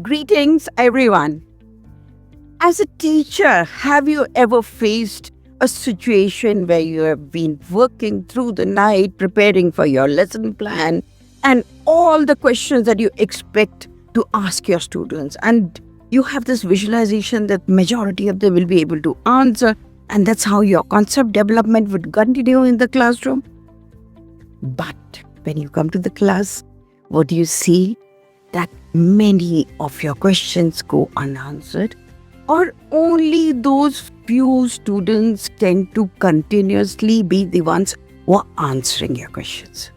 Greetings, everyone. As a teacher, have you ever faced a situation where you have been working through the night preparing for your lesson plan and all the questions that you expect to ask your students, and you have this visualization that majority of them will be able to answer, and that's how your concept development would continue in the classroom? But when you come to the class, what do you see? That many of your questions go unanswered, or only those few students tend to continuously be the ones who are answering your questions.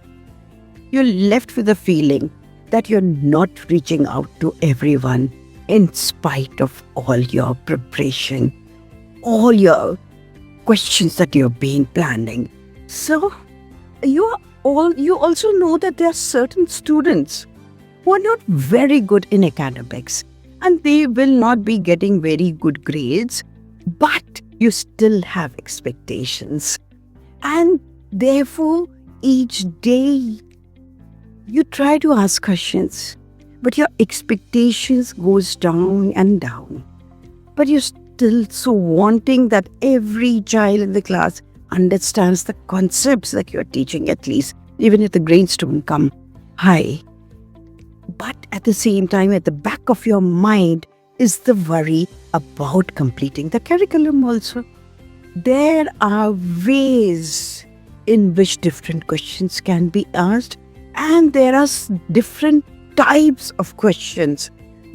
You're left with a feeling that you're not reaching out to everyone in spite of all your preparation, all your questions that you've been planning. So you also know that there are certain students who are not very good in academics and they will not be getting very good grades, but you still have expectations. And therefore, each day you try to ask questions, but your expectations goes down and down. But you're still so wanting that every child in the class understands the concepts that you're teaching, at least, even if the grades don't come high. But at the same time, at the back of your mind is the worry about completing the curriculum also. There are ways in which different questions can be asked, and there are different types of questions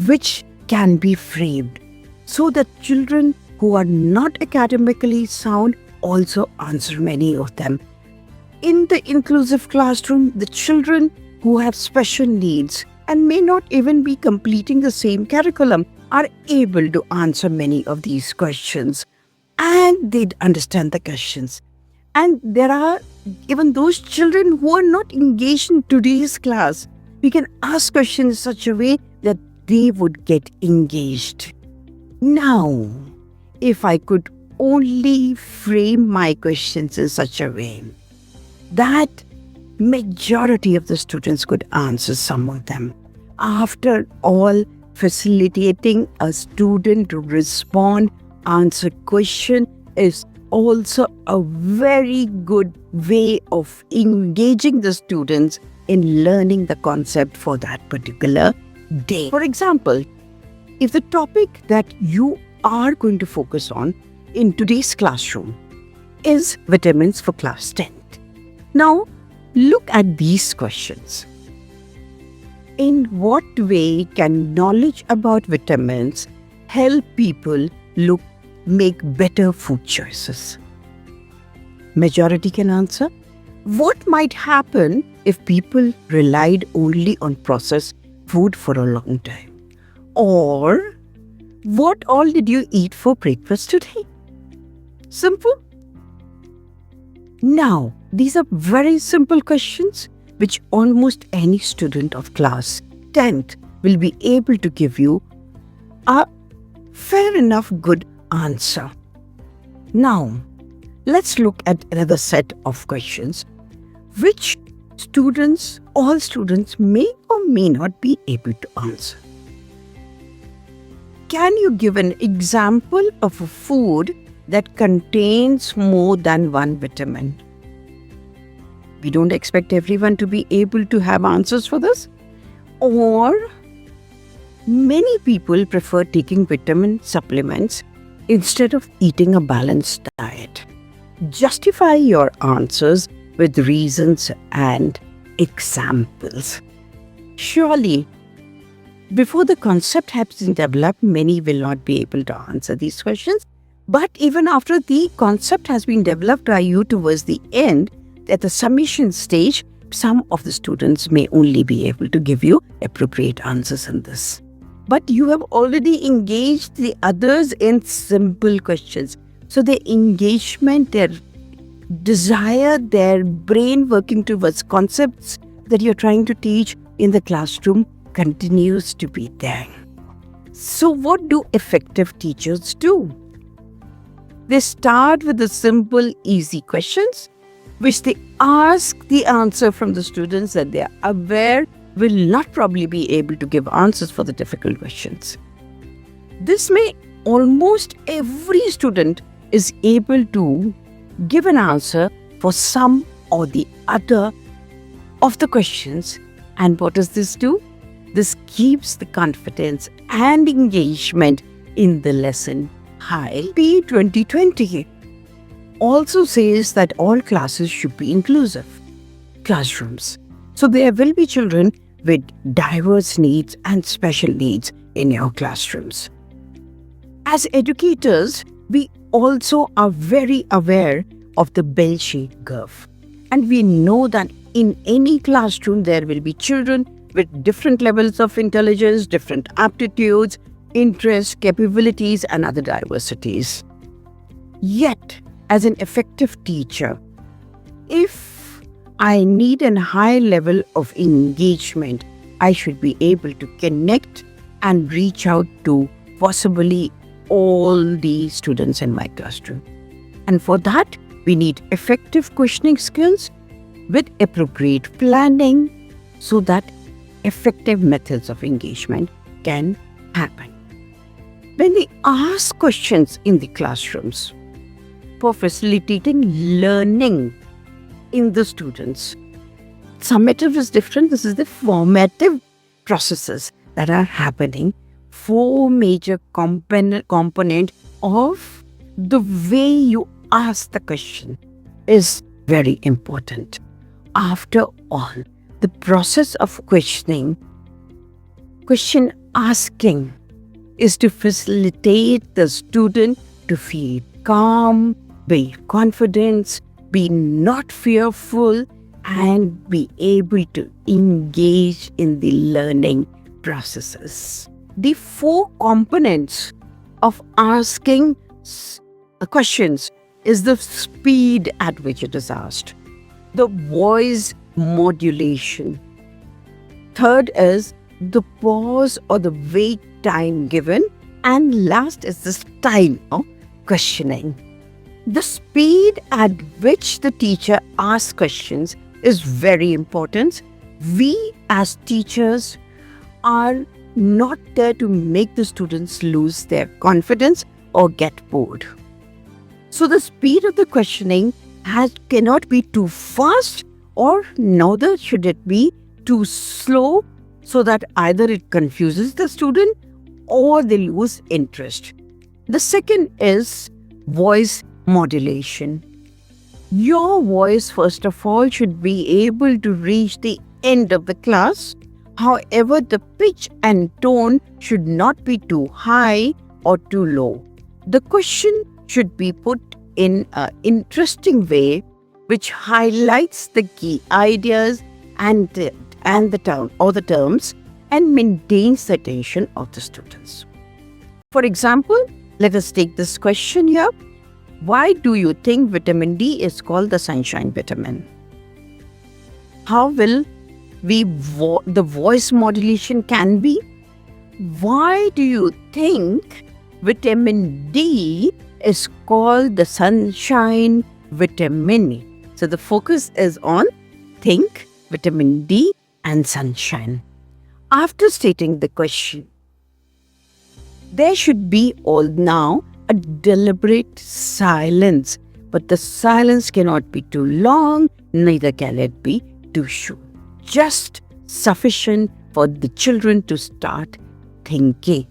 which can be framed so that children who are not academically sound also answer many of them. In the inclusive classroom, the children who have special needs and may not even be completing the same curriculum are able to answer many of these questions, and they understand the questions. And there are even those children who are not engaged in today's class. We can ask questions in such a way that they would get engaged. Now, if I could only frame my questions in such a way that majority of the students could answer some of them. After all, facilitating a student to respond, answer question is also a very good way of engaging the students in learning the concept for that particular day. For example, if the topic that you are going to focus on in today's classroom is vitamins for class 10th. Now, look at these questions. In what way can knowledge about vitamins help people make better food choices? Majority can answer. What might happen if people relied only on processed food for a long time? Or, what all did you eat for breakfast today? Simple. Now, these are very simple questions which almost any student of class 10th will be able to give you a fair enough good answer. Now, let's look at another set of questions which all students may or may not be able to answer. Can you give an example of a food that contains more than one vitamin? We don't expect everyone to be able to have answers for this. Or many people prefer taking vitamin supplements instead of eating a balanced diet. Justify your answers with reasons and examples. Surely, before the concept has been developed, many will not be able to answer these questions. But even after the concept has been developed by you towards the end, at the submission stage, some of the students may only be able to give you appropriate answers in this. But you have already engaged the others in simple questions. So their engagement, their desire, their brain working towards concepts that you're trying to teach in the classroom continues to be there. So what do effective teachers do? They start with the simple, easy questions, which they ask the answer from the students that they are aware will not probably be able to give answers for the difficult questions. This may almost every student is able to give an answer for some or the other of the questions. And what does this do? This keeps the confidence and engagement in the lesson high. P2020 also says that all classes should be inclusive classrooms. So there will be children with diverse needs and special needs in your classrooms. As educators, we also are very aware of the bell-shaped curve. And we know that in any classroom, there will be children with different levels of intelligence, different aptitudes, interests, capabilities, and other diversities. Yet, as an effective teacher, if I need a high level of engagement, I should be able to connect and reach out to possibly all the students in my classroom. And for that, we need effective questioning skills with appropriate planning so that effective methods of engagement can happen. When we ask questions in the classrooms for facilitating learning in the students, summative is different. This is the formative processes that are happening. Four major component of the way you ask the question is very important. After all, the process of question asking is to facilitate the student to feel calm, be confident, be not fearful, and be able to engage in the learning processes. The four components of asking questions is the speed at which it is asked, the voice modulation. Third is the pause or the wait time given. And last is the style of questioning. The speed at which the teacher asks questions is very important. We as teachers are not there to make the students lose their confidence or get bored. So the speed of the questioning cannot be too fast, or neither should it be too slow, so that either it confuses the student or they lose interest. The second is voice modulation. Your voice, first of all, should be able to reach the end of the class. However, the pitch and tone should not be too high or too low. The question should be put in an interesting way, which highlights the key ideas and the terms, and maintains the attention of the students. For example, let us take this question here. Why do you think vitamin D is called the sunshine vitamin? How will the voice modulation can be? Why do you think vitamin D is called the sunshine vitamin? So the focus is on think, vitamin D, and sunshine. After stating the question, there should be now a deliberate silence, but the silence cannot be too long, neither can it be too short. Just sufficient for the children to start thinking.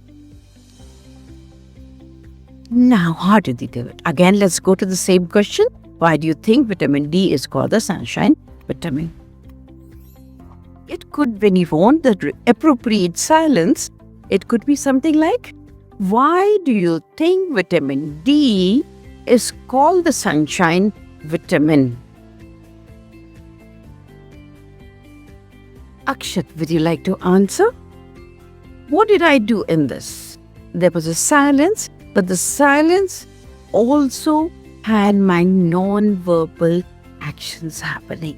Now, how do they do it? Again, let's go to the same question. Why do you think vitamin D is called the sunshine vitamin? It could, when you want the appropriate silence, it could be something like, why do you think vitamin D is called the sunshine vitamin? Akshat, would you like to answer? What did I do in this? There was a silence, but the silence also had my non-verbal actions happening.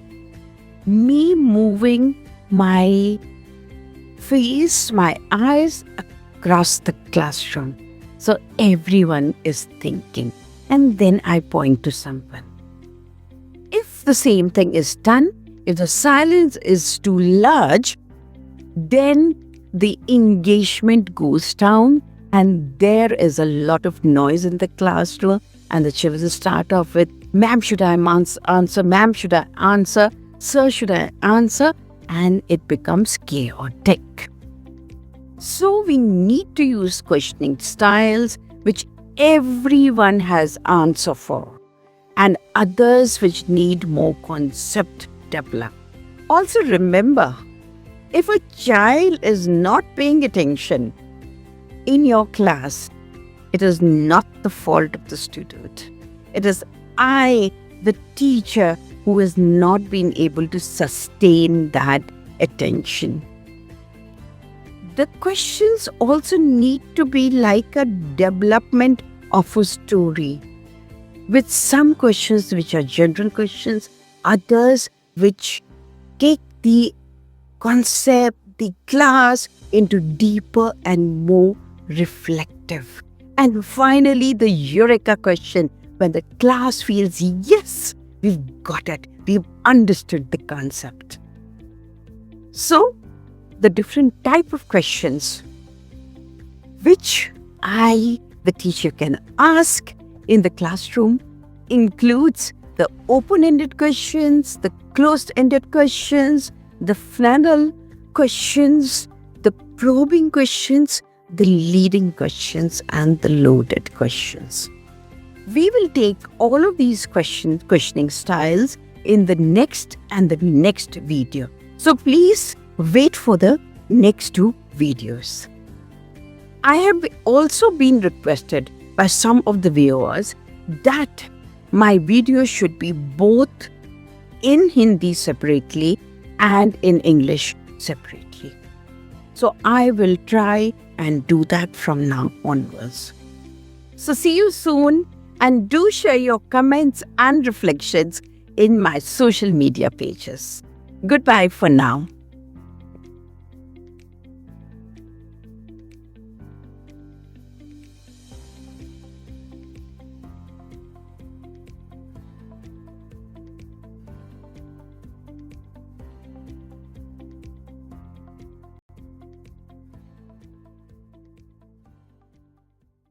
Me moving my face, my eyes across the classroom. So everyone is thinking. And then I point to someone. If the same thing is done, if the silence is too large, then the engagement goes down and there is a lot of noise in the classroom and the children start off with, "Ma'am, should I answer? Ma'am, should I answer? Sir, should I answer?" And it becomes chaotic. So we need to use questioning styles which everyone has answer for and others which need more concept developed. Also remember, if a child is not paying attention in your class, it is not the fault of the student. It is I, the teacher, who has not been able to sustain that attention. The questions also need to be like a development of a story, with some questions which are general questions, others which take the concept, the class into deeper and more reflective. And finally, the Eureka question, when the class feels, yes, we've got it, we've understood the concept. So, the different type of questions which I, the teacher, can ask in the classroom includes the open-ended questions, the closed-ended questions, the funnel questions, the probing questions, the leading questions, and the loaded questions. We will take all of these questioning styles in the next video. So please wait for the next 2 videos. I have also been requested by some of the viewers that my videos should be both in Hindi separately and in English separately. So I will try and do that from now onwards. So see you soon, and do share your comments and reflections in my social media pages. Goodbye for now.